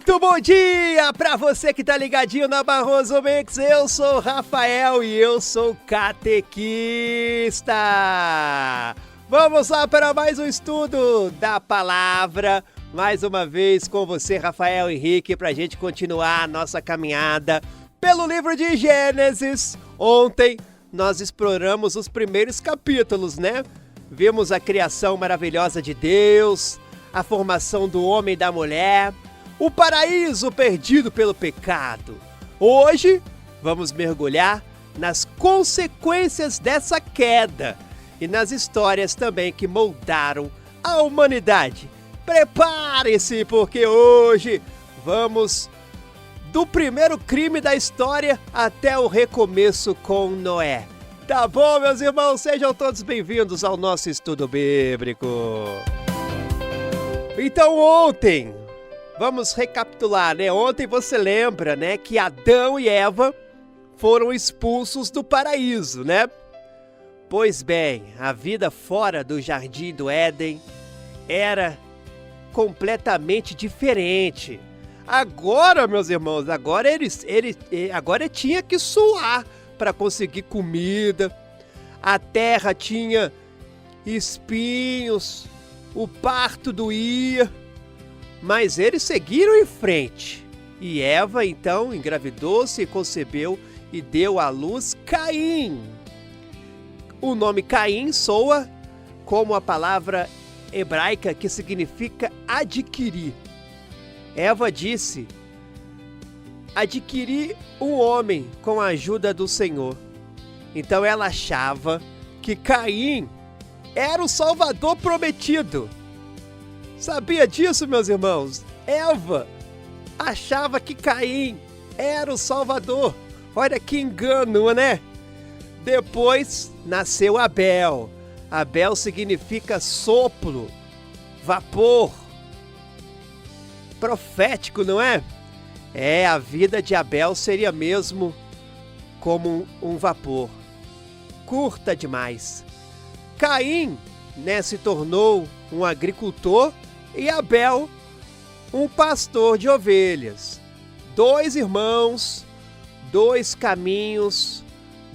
Muito bom dia pra você que tá ligadinho na Barroso Mix. Eu sou o Rafael e eu sou catequista. Vamos lá para mais um estudo da palavra. Mais uma vez com você, Rafael Henrique, pra gente continuar a nossa caminhada pelo livro de Gênesis. Ontem nós exploramos os primeiros capítulos, né? Vimos a criação maravilhosa de Deus, a formação do homem e da mulher, o paraíso perdido pelo pecado. Hoje vamos mergulhar nas consequências dessa queda e nas histórias também que moldaram a humanidade. Prepare-se, porque hoje vamos do primeiro crime da história até o recomeço com Noé. Tá bom, meus irmãos? Sejam todos bem-vindos ao nosso estudo bíblico. Então ontem, vamos recapitular, né? Ontem você lembra, né, que Adão e Eva foram expulsos do paraíso, né? Pois bem, a vida fora do jardim do Éden era completamente diferente. Agora, meus irmãos, agora tinha que suar para conseguir comida. A terra tinha espinhos, o parto doía, mas eles seguiram em frente. E Eva então engravidou-se e concebeu e deu à luz Caim. O nome Caim soa como a palavra hebraica que significa adquirir. Eva disse: adquiri um homem com a ajuda do Senhor. Então ela achava que Caim era o Salvador prometido. Sabia disso, meus irmãos? Eva achava que Caim era o Salvador. Olha que engano, né? Depois nasceu Abel. Abel significa sopro, vapor. Profético, não é? A vida de Abel seria mesmo como um vapor, curta demais. Caim, né, se tornou um agricultor e Abel um pastor de ovelhas. Dois irmãos, dois caminhos,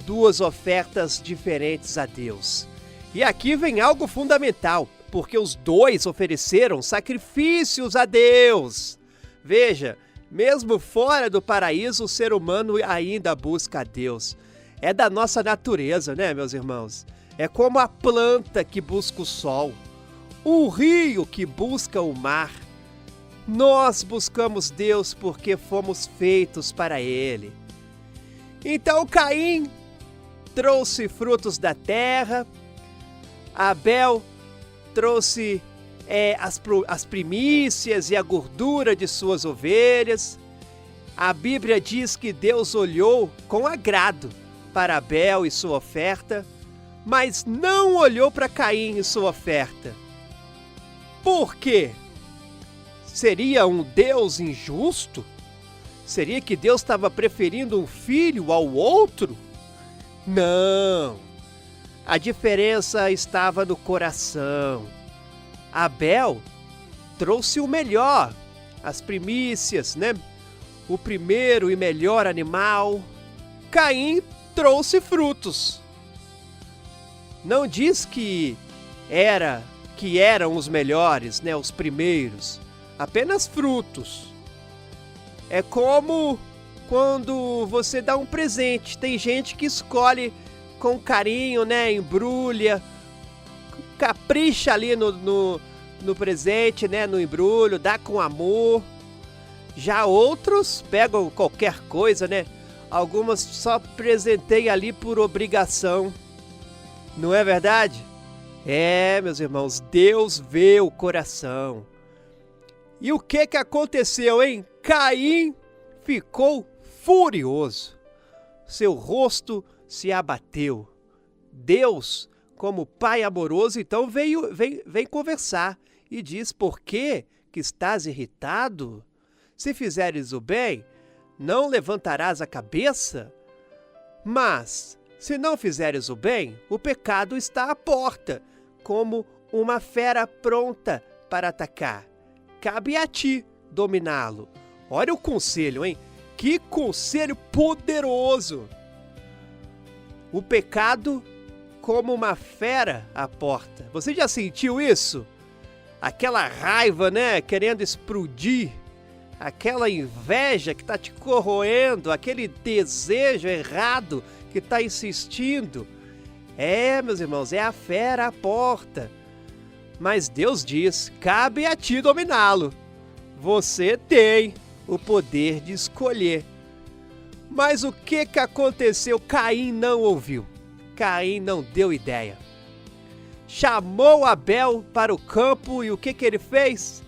duas ofertas diferentes a Deus. E aqui vem algo fundamental, porque os dois ofereceram sacrifícios a Deus. Veja, mesmo fora do paraíso, o ser humano ainda busca a Deus. É da nossa natureza, né, meus irmãos? É como a planta que busca o sol, o rio que busca o mar. Nós buscamos Deus porque fomos feitos para Ele. Então Caim trouxe frutos da terra, Abel trouxe as primícias e a gordura de suas ovelhas. A Bíblia diz que Deus olhou com agrado para Abel e sua oferta, mas não olhou para Caim e sua oferta. Por quê? Seria um Deus injusto? Seria que Deus estava preferindo um filho ao outro? Não! A diferença estava no coração. Abel trouxe o melhor, as primícias, né? O primeiro e melhor animal. Caim trouxe frutos. Não diz que eram os melhores, né? Os primeiros. Apenas frutos. É como quando você dá um presente. Tem gente que escolhe com carinho, né? Embrulha, capricha ali no presente, né? No embrulho, dá com amor. Já outros pegam qualquer coisa, né? Algumas só presentei ali por obrigação. Não é verdade? Meus irmãos, Deus vê o coração. E o que aconteceu, hein? Caim ficou furioso. Seu rosto se abateu. Deus, como pai amoroso, então vem conversar e diz: por que estás irritado? Se fizeres o bem, não levantarás a cabeça? Mas, se não fizeres o bem, o pecado está à porta, como uma fera pronta para atacar. Cabe a ti dominá-lo. Olha o conselho, hein? Que conselho poderoso! O pecado como uma fera à porta. Você já sentiu isso? Aquela raiva, né? Querendo explodir. Aquela inveja que está te corroendo. Aquele desejo errado que está insistindo. Meus irmãos, é a fera à porta. Mas Deus diz, cabe a ti dominá-lo. Você tem o poder de escolher. Mas o que aconteceu? Caim não ouviu. Caim não deu ideia. Chamou Abel para o campo e o que ele fez?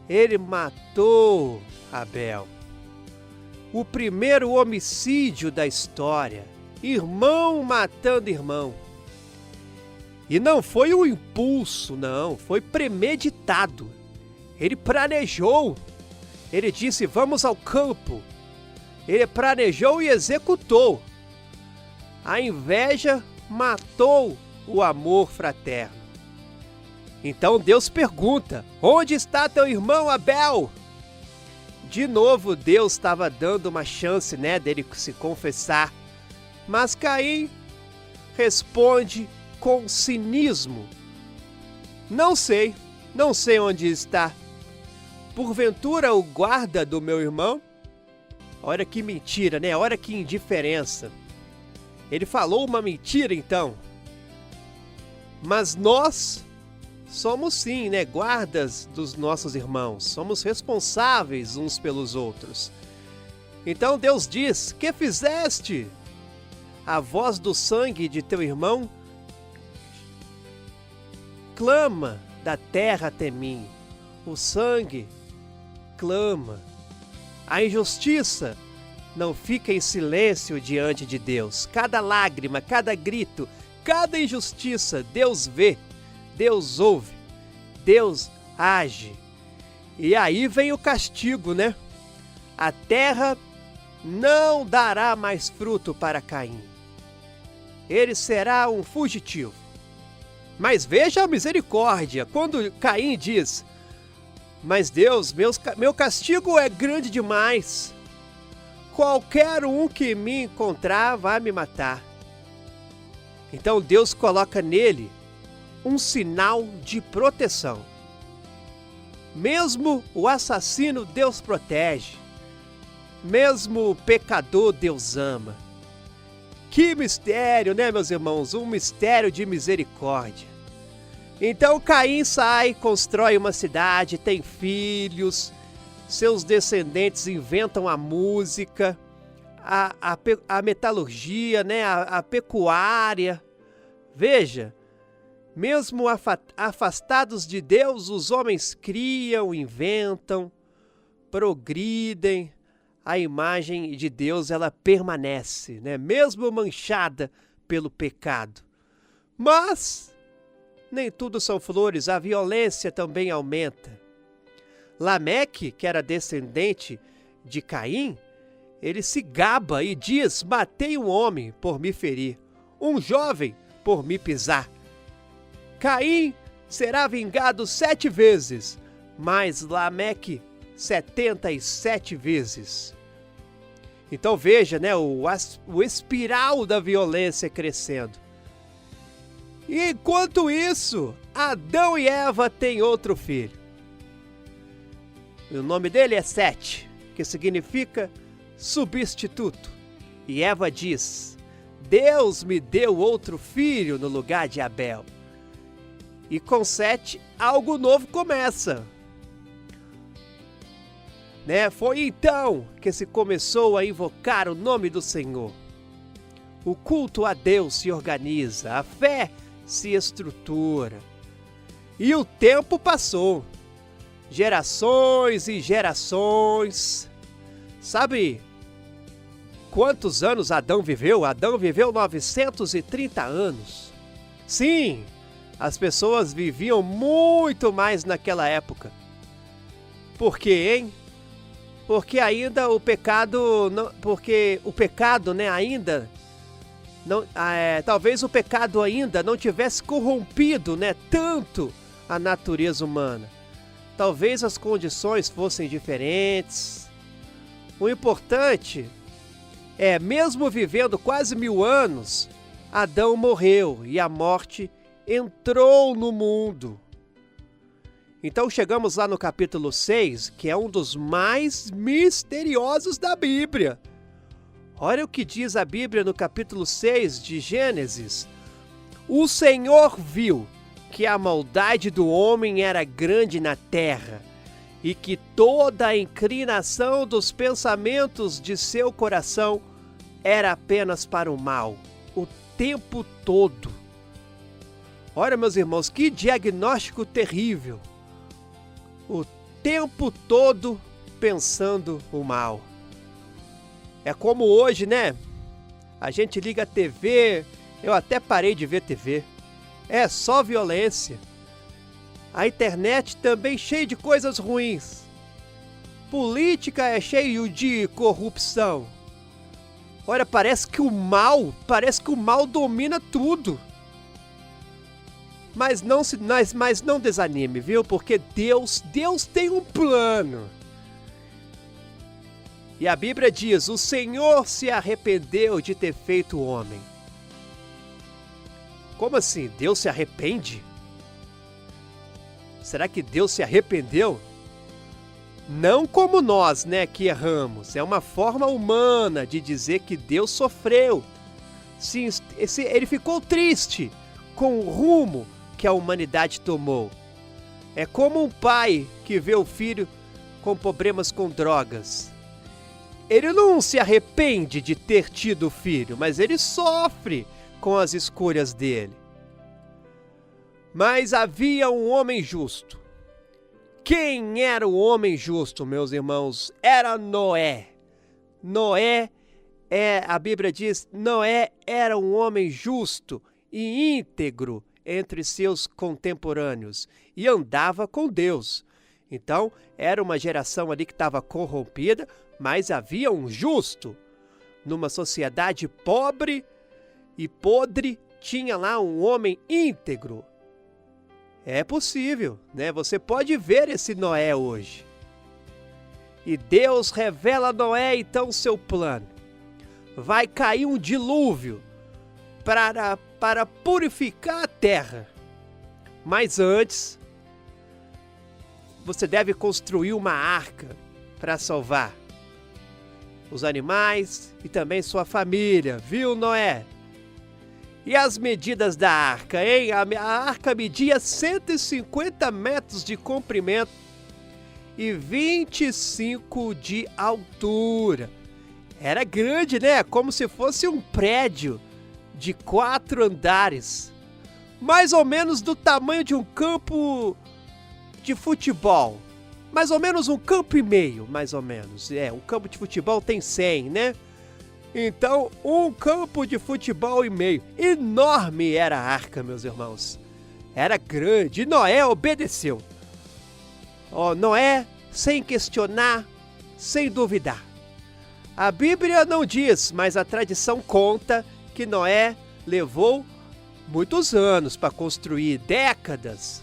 Ele matou Abel. O primeiro homicídio da história. Irmão matando irmão. E não foi um impulso, não. Foi premeditado. Ele planejou. Ele disse, vamos ao campo. Ele planejou e executou. A inveja matou o amor fraterno. Então Deus pergunta, onde está teu irmão Abel? De novo Deus estava dando uma chance, dele se confessar. Mas Caim responde com cinismo. Não sei onde está. Porventura o guarda do meu irmão? Olha que mentira, Olha que indiferença. Ele falou uma mentira então. Mas nós somos sim, guardas dos nossos irmãos. Somos responsáveis uns pelos outros. Então Deus diz, que fizeste? A voz do sangue de teu irmão clama da terra até mim. O sangue clama. A injustiça não fica em silêncio diante de Deus. Cada lágrima, cada grito, cada injustiça, Deus vê, Deus ouve, Deus age. E aí vem o castigo, A terra não dará mais fruto para Caim. Ele será um fugitivo. Mas veja a misericórdia, quando Caim diz, mas Deus, meu castigo é grande demais. Qualquer um que me encontrar vai me matar. Então Deus coloca nele um sinal de proteção. Mesmo o assassino, Deus protege. Mesmo o pecador, Deus ama. Que mistério, meus irmãos? Um mistério de misericórdia. Então Caim sai, constrói uma cidade, tem filhos, seus descendentes inventam a música, a metalurgia, a pecuária. Veja, mesmo afastados de Deus, os homens criam, inventam, progridem. A imagem de Deus, ela permanece, mesmo manchada pelo pecado. Mas nem tudo são flores, a violência também aumenta. Lameque, que era descendente de Caim, ele se gaba e diz, matei um homem por me ferir, um jovem por me pisar. Caim será vingado 7 vezes, mas Lameque 77 vezes. Então veja, o espiral da violência crescendo. E enquanto isso, Adão e Eva têm outro filho. O nome dele é Sete, que significa substituto. E Eva diz, Deus me deu outro filho no lugar de Abel. E com Sete, algo novo começa. Foi então que se começou a invocar o nome do Senhor. O culto a Deus se organiza, a fé se estrutura. E o tempo passou. Gerações e gerações. Sabe quantos anos Adão viveu? Adão viveu 930 anos. Sim, as pessoas viviam muito mais naquela época. Por quê, hein? Porque ainda o pecado, ainda não, talvez o pecado ainda não tivesse corrompido, tanto a natureza humana. talvez as condições fossem diferentes. O importante é, mesmo vivendo quase 1000 anos, Adão morreu e a morte entrou no mundo. Então chegamos lá no capítulo 6, que é um dos mais misteriosos da Bíblia. Olha o que diz a Bíblia no capítulo 6 de Gênesis. O Senhor viu que a maldade do homem era grande na terra, e que toda a inclinação dos pensamentos de seu coração era apenas para o mal, o tempo todo. Olha, meus irmãos, que diagnóstico terrível. O tempo todo pensando o mal. É como hoje, né? A gente liga a TV, eu até parei de ver TV. É só violência. A internet também cheia de coisas ruins. Política é cheio de corrupção. Olha, parece que o mal domina tudo. Mas não desanime, viu? Porque Deus tem um plano. E a Bíblia diz, o Senhor se arrependeu de ter feito o homem. Como assim? Deus se arrepende? Será que Deus se arrependeu? Não como nós, né, que erramos. É uma forma humana de dizer que Deus sofreu. Sim, ele ficou triste com o rumo que a humanidade tomou. É como um pai que vê o filho com problemas com drogas. Ele não se arrepende de ter tido o filho, mas ele sofre com as escolhas dele. Mas havia um homem justo. Quem era o homem justo, meus irmãos? Era Noé. A Bíblia diz, Noé era um homem justo e íntegro entre seus contemporâneos e andava com Deus. Então, era uma geração ali que estava corrompida, mas havia um justo. Numa sociedade pobre e podre, tinha lá um homem íntegro. É possível, né? Você pode ver esse Noé hoje. E Deus revela a Noé, então, seu plano. Vai cair um dilúvio para purificar a terra. Mas antes, você deve construir uma arca para salvar os animais e também sua família, viu, Noé? E as medidas da arca, hein? A arca media 150 metros de comprimento e 25 de altura. Era grande, né? Como se fosse um prédio de 4 andares. Mais ou menos do tamanho de um campo de futebol. Mais ou menos um campo e meio, mais ou menos. Um campo de futebol tem 100, né? Então, um campo de futebol e meio. Enorme era a arca, meus irmãos. Era grande. E Noé obedeceu. Noé, sem questionar, sem duvidar. A Bíblia não diz, mas a tradição conta que Noé levou muitos anos para construir, décadas.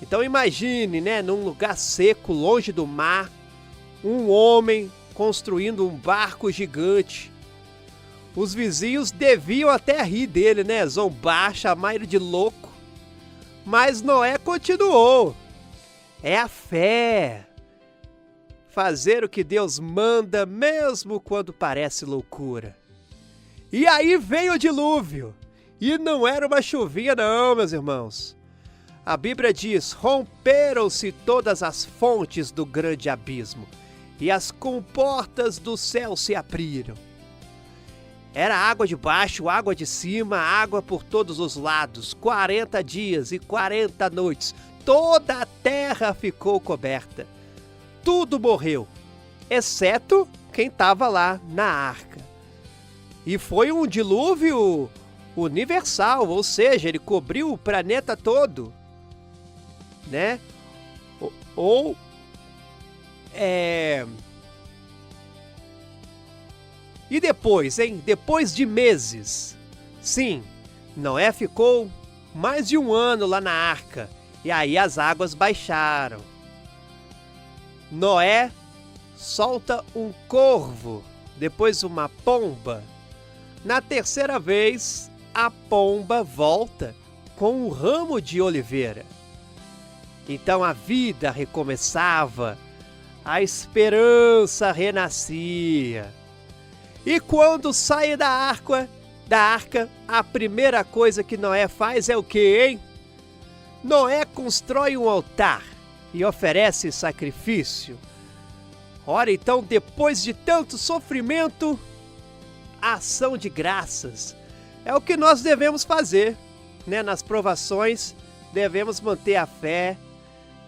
Então imagine, né, num lugar seco, longe do mar, um homem construindo um barco gigante. Os vizinhos deviam até rir dele, né, zombar, chamar ele de louco. Mas Noé continuou. É a fé. Fazer o que Deus manda, mesmo quando parece loucura. E aí veio o dilúvio. E não era uma chuvinha não, meus irmãos. A Bíblia diz, romperam-se todas as fontes do grande abismo, e as comportas do céu se abriram. Era água de baixo, água de cima, água por todos os lados, 40 dias e 40 noites, toda a terra ficou coberta. Tudo morreu, exceto quem estava lá na arca. E foi um dilúvio universal, ou seja, ele cobriu o planeta todo, né? E depois, hein? Depois de meses, sim, Noé ficou mais de 1 ano lá na arca, e aí as águas baixaram. Noé solta um corvo, depois uma pomba. Na terceira vez, a pomba volta com um ramo de oliveira. Então a vida recomeçava, a esperança renascia. E quando sai da arca, a primeira coisa que Noé faz é o quê, hein? Noé constrói um altar e oferece sacrifício. Ora, então, depois de tanto sofrimento, a ação de graças é o que nós devemos fazer, né? Nas provações, devemos manter a fé,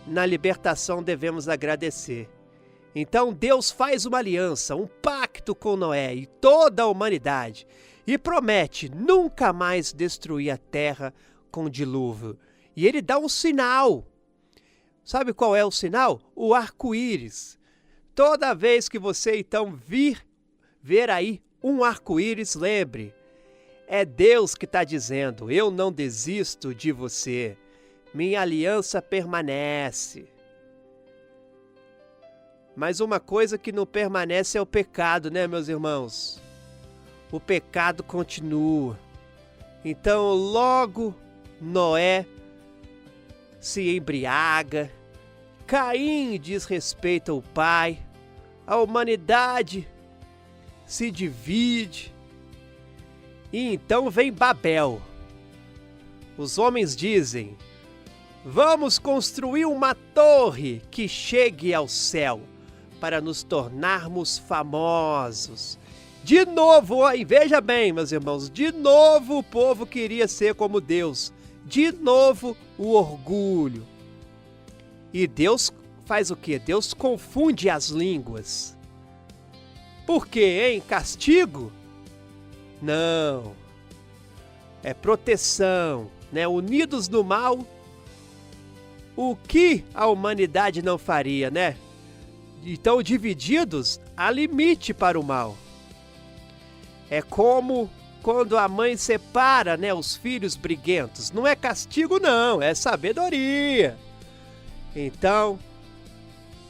na libertação devemos agradecer. Então Deus faz uma aliança, um pacto com Noé e toda a humanidade e promete nunca mais destruir a terra com dilúvio. E ele dá um sinal. Sabe qual é o sinal? O arco-íris. Toda vez que você então ver aí um arco-íris, lembre, é Deus que está dizendo: eu não desisto de você, minha aliança permanece. Mas uma coisa que não permanece é o pecado, né, meus irmãos? O pecado continua. Então, logo Noé se embriaga, Caim desrespeita o pai, a humanidade se divide. E então vem Babel. Os homens dizem: vamos construir uma torre que chegue ao céu, para nos tornarmos famosos. De novo, e veja bem, meus irmãos, de novo o povo queria ser como Deus. De novo o orgulho. E Deus faz o quê? Deus confunde as línguas. Por quê, hein? Castigo? Não. É proteção, né? Unidos no mal, o que a humanidade não faria, né? Então, divididos, há limite para o mal. É como quando a mãe separa, né, os filhos briguentos. Não é castigo, não, é sabedoria. Então,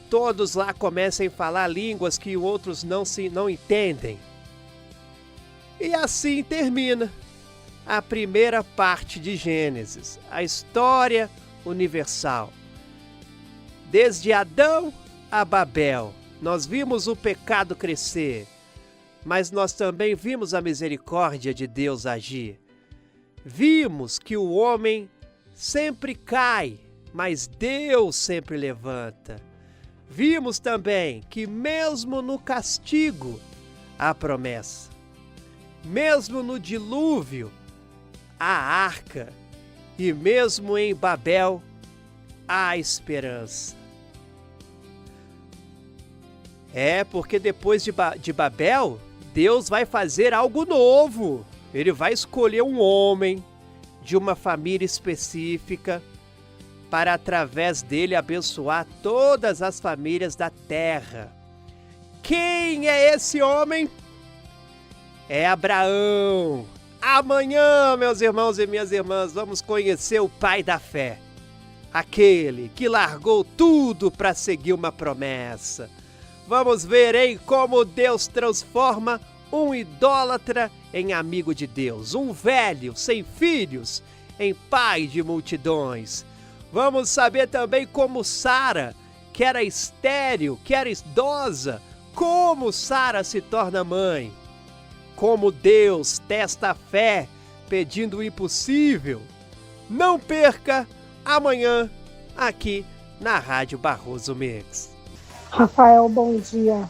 todos lá começam a falar línguas que outros não entendem. E assim termina a primeira parte de Gênesis, a história universal. Desde Adão a Babel, nós vimos o pecado crescer, mas nós também vimos a misericórdia de Deus agir. Vimos que o homem sempre cai, mas Deus sempre levanta. Vimos também que mesmo no castigo há promessa. Mesmo no dilúvio há arca. E mesmo em Babel há esperança. É porque depois de Babel, Deus vai fazer algo novo. Ele vai escolher um homem de uma família específica para, através dele, abençoar todas as famílias da terra. Quem é esse homem? É Abraão. Amanhã, meus irmãos e minhas irmãs, vamos conhecer o pai da fé. Aquele que largou tudo para seguir uma promessa. Vamos ver, hein, como Deus transforma um idólatra em amigo de Deus. Um velho sem filhos em pai de multidões. Vamos saber também como Sara, que era estéril, que era idosa, como Sara se torna mãe. Como Deus testa a fé, pedindo o impossível. Não perca amanhã, aqui na Rádio Barroso Mix. Rafael, bom dia.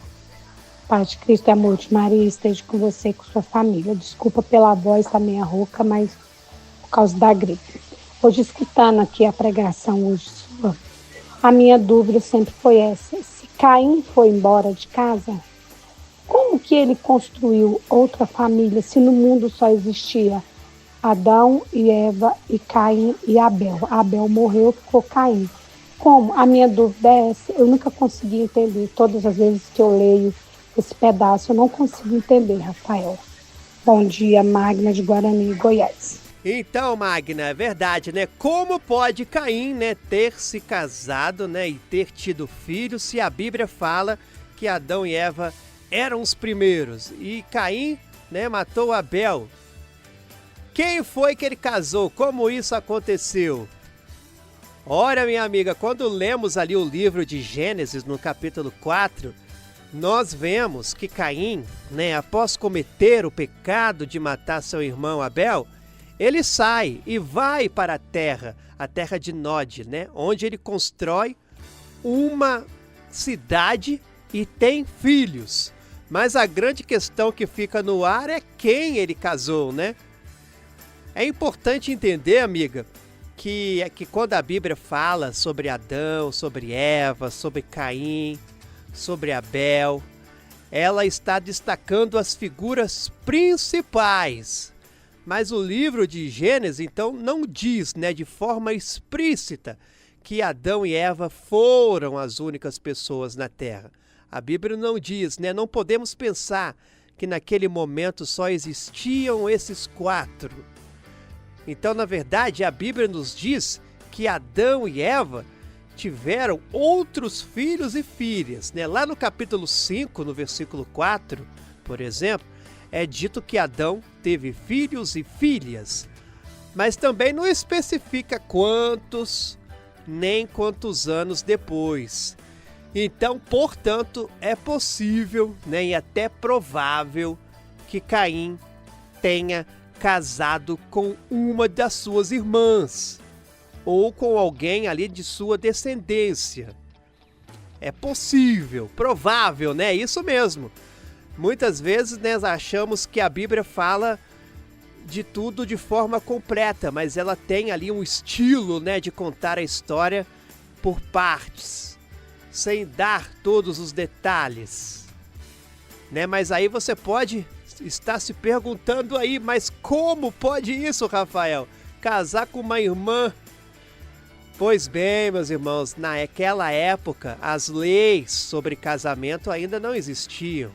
Paz de Cristo e amor de Maria esteja com você e com sua família. Desculpa pela voz, tá meio rouca, mas por causa da gripe. Hoje, escutando aqui a pregação hoje sua, a minha dúvida sempre foi essa. Se Caim foi embora de casa, como que ele construiu outra família se no mundo só existia Adão e Eva e Caim e Abel? Abel morreu, ficou Caim. Como? A minha dúvida é essa. Eu nunca consegui entender. Todas as vezes que eu leio esse pedaço, eu não consigo entender, Rafael. Bom dia, Magna de Guarani, Goiás. Então, Magna, é verdade, né? Como pode Caim, né, ter se casado, né, e ter tido filhos se a Bíblia fala que Adão e Eva eram os primeiros e Caim, né, matou Abel? Quem foi que ele casou? Como isso aconteceu? Ora, minha amiga, quando lemos ali o livro de Gênesis, no capítulo 4, nós vemos que Caim, né, após cometer o pecado de matar seu irmão Abel, ele sai e vai para a terra de Nod, né, onde ele constrói uma cidade e tem filhos. Mas a grande questão que fica no ar é quem ele casou, né? É importante entender, amiga, que quando a Bíblia fala sobre Adão, sobre Eva, sobre Caim, sobre Abel, ela está destacando as figuras principais. Mas o livro de Gênesis, então, não diz, né, de forma explícita que Adão e Eva foram as únicas pessoas na Terra. A Bíblia não diz, né? Não podemos pensar que naquele momento só existiam esses 4. Então, na verdade, a Bíblia nos diz que Adão e Eva tiveram outros filhos e filhas, né? Lá no capítulo 5, no versículo 4, por exemplo, é dito que Adão teve filhos e filhas, mas também não especifica quantos, nem quantos anos depois. Então, portanto, é possível, né, e até provável que Caim tenha casado com uma das suas irmãs ou com alguém ali de sua descendência. É possível, provável, né? Isso mesmo. Muitas vezes, né, achamos que a Bíblia fala de tudo de forma completa, mas ela tem ali um estilo, né, de contar a história por partes, sem dar todos os detalhes, né? Mas aí você pode estar se perguntando aí, mas como pode isso, Rafael? Casar com uma irmã? Pois bem, meus irmãos, naquela época as leis sobre casamento ainda não existiam.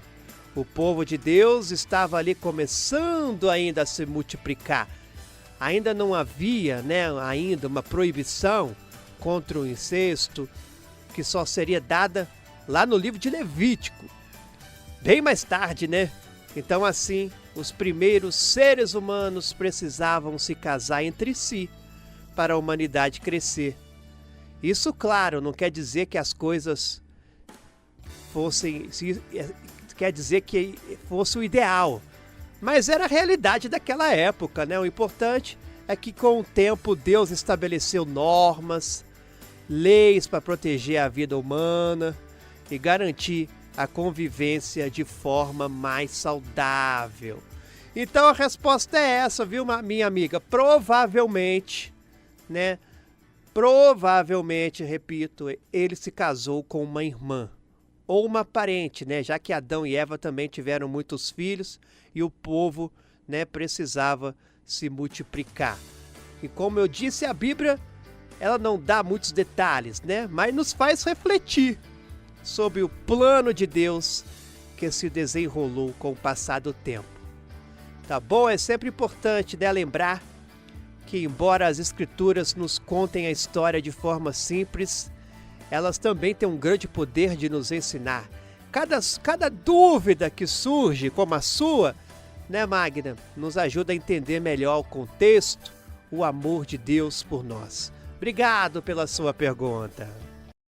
O povo de Deus estava ali começando ainda a se multiplicar. Ainda não havia, né, ainda uma proibição contra o incesto, que só seria dada lá no livro de Levítico, bem mais tarde, né? Então, assim, os primeiros seres humanos precisavam se casar entre si para a humanidade crescer. Isso, claro, não quer dizer que as coisas fossem... quer dizer que fosse o ideal, mas era a realidade daquela época, né? O importante é que com o tempo Deus estabeleceu normas, leis para proteger a vida humana e garantir a convivência de forma mais saudável. Então a resposta é essa, viu, minha amiga? Provavelmente, né? Provavelmente, repito, ele se casou com uma irmã ou uma parente, né? Já que Adão e Eva também tiveram muitos filhos e o povo, né, precisava se multiplicar. E como eu disse, a Bíblia, ela não dá muitos detalhes, né? Mas nos faz refletir sobre o plano de Deus que se desenrolou com o passar do tempo. Tá bom? É sempre importante, né, lembrar que, embora as Escrituras nos contem a história de forma simples, elas também têm um grande poder de nos ensinar. Cada dúvida que surge, como a sua, né, Magna, nos ajuda a entender melhor o contexto, o amor de Deus por nós. Obrigado pela sua pergunta.